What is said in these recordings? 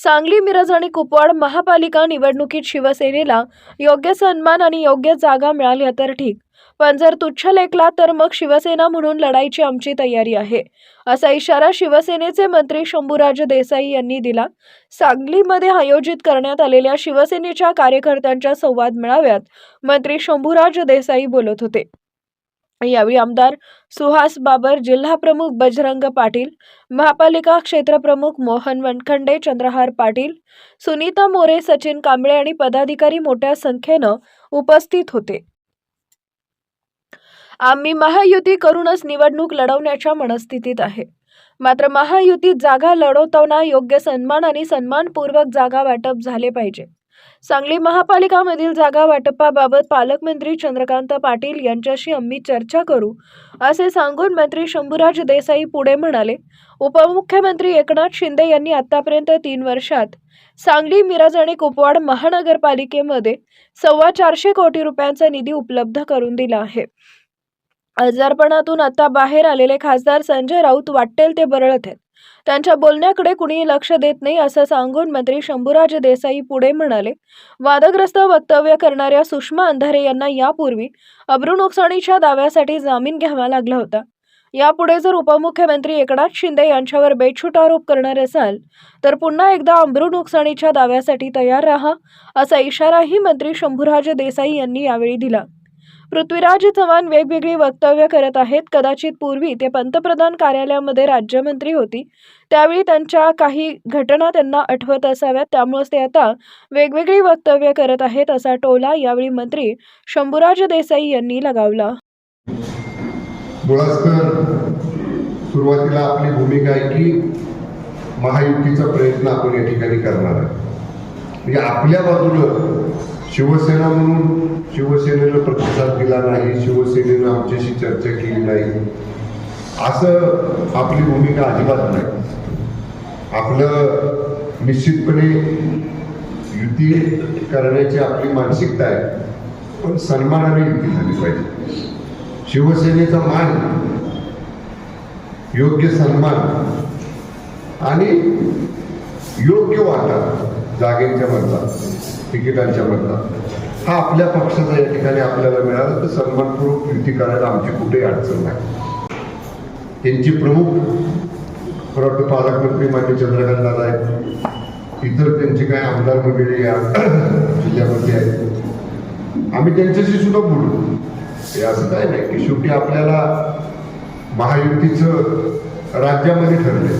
सांगली, मिरज आणि कुपवाड महापालिका निवडणुकीत शिवसेनेला योग्य सन्मान आणि योग्य जागा मिळाल्या तर ठीक, पण जर तुच्छ लेखला तर मग शिवसेना म्हणून लढायची आमची तयारी आहे, असा इशारा शिवसेनेचे मंत्री शंभूराज देसाई यांनी दिला. सांगलीमध्ये आयोजित करण्यात आलेल्या शिवसेनेच्या कार्यकर्त्यांच्या संवाद मेळाव्यात मंत्री शंभूराज देसाई बोलत होते. यावेळी आमदार सुहास बाबर, जिल्हाप्रमुख बजरंग पाटील, महापालिका क्षेत्रप्रमुख मोहन वनखंडे, चंद्रहार पाटील, सुनीता मोरे, सचिन कांबळे आणि पदाधिकारी मोठ्या संख्येनं उपस्थित होते. आम्ही महायुती करूनच निवडणूक लढवण्याच्या मनस्थितीत आहे. मात्र महायुतीत जागा लढवताना योग्य सन्मान आणि सन्मानपूर्वक जागा वाटप झाले पाहिजे. सांगली महापालिकामधील जागा वाटपाबाबत पालकमंत्री चंद्रकांत पाटील यांच्याशी आम्ही चर्चा करू, असे सांगून मंत्री शंभूराज देसाई पुढे म्हणाले. उपमुख्यमंत्री एकनाथ शिंदे यांनी आतापर्यंत 3 वर्षात सांगली, मिरज आणि कुपवाड महानगरपालिकेमध्ये 425 कोटी रुपयांचा निधी उपलब्ध करून दिला आहे. आजारपणातून आता बाहेर आलेले खासदार संजय राऊत वाटेल ते बरळत आहेत. त्यांच्या बोलण्याकडे कुणीही लक्ष देत नाही, असं सांगून मंत्री शंभूराज देसाई पुढे म्हणाले. वादग्रस्त वक्तव्य करणाऱ्या सुषमा अंधारे यांना यापूर्वी अब्रू नुकसानीच्या दाव्यासाठी जामीन घ्यावा लागला होता. यापुढे जर उपमुख्यमंत्री एकनाथ शिंदे यांच्यावर बेछूट आरोप करणार असाल तर पुन्हा एकदा अब्रू नुकसानीच्या दाव्यासाठी तयार राहा, असा इशाराही मंत्री शंभूराज देसाई यांनी यावेळी दिला. पृथ्वीराज चव्हाण वेगवेगळी वक्तव्य करत आहेत. कदाचित पूर्वी ते पंतप्रधान कार्यालयामध्ये राज्यमंत्री होती, त्यावेळी त्यांच्या काही घटना त्यांना आठवत असाव्यात, त्यामुळेच ते आता वेगवेगळी वक्तव्य करत आहेत, असा टोला यावेळी मंत्री शंभूराज देसाई यांनी लगावला. सुरुवातीला आपली भूमिका आहे की महायुतीचा प्रयत्न आपण या ठिकाणी करणार आहे. म्हणजे आपल्या बाजूला शिवसेना म्हणून शिवसेनेला प्रतिसाद दिला नाही, शिवसेनेनं आमच्याशी चर्चा केली नाही, असं आपली भूमिका अजिबात नाही. आपलं निश्चितपणे युती करण्याची आपली मानसिकता आहे, पण सन्मानाने युती झाली पाहिजे. शिवसेनेचा मान, योग्य सन्मान आणि योग्य वाटा जागेच्या मधला, तिकिटांच्या मधला, हा आपल्या पक्षाचा या ठिकाणी आपल्याला मिळाला तर सन्मानपूर्वक युती करायला आमची कुठेही अडचण नाही. त्यांची प्रमुख पालकमंत्री मान्य चंद्रकांत दादा आहेत, इतर त्यांचे काय आमदार वगैरे या जिल्ह्यामध्ये आहेत, आम्ही त्यांच्याशी सुद्धा बोलू. हे असं काय नाही की शेवटी आपल्याला महायुतीचं राज्यामध्ये ठरले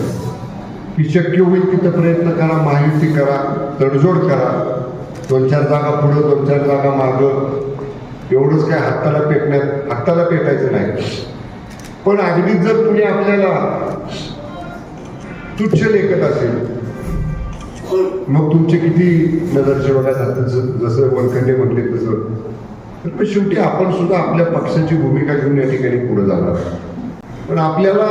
की शक्य होईल तिथं प्रयत्न करा, महायुती करा, तडजोड करा, 2-4 जागा पुढं 2-4 जागा मागं, एवढंच काय हाताला पेटायचं नाही. पण अगदीच जर कुणी आपल्याला तुच्छ लेखत असेल मग तुमचे किती नजरचे बघा जातात, जसं वनखंडे म्हटले तसं, तर शेवटी आपण सुद्धा आपल्या पक्षाची भूमिका घेऊन या ठिकाणी पुढे जाणार. पण आपल्याला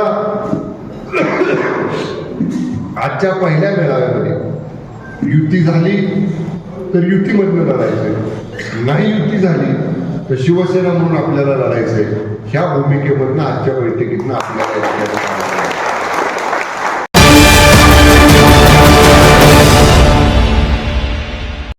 आजच्या पहिल्या मेळाव्यामध्ये युती झाली तर युतीमधनं लढायचंय, नाही युती झाली तर शिवसेना म्हणून आपल्याला लढायचंय. ह्या भूमिकेमधनं आजच्या बैठकीतनं आपल्याला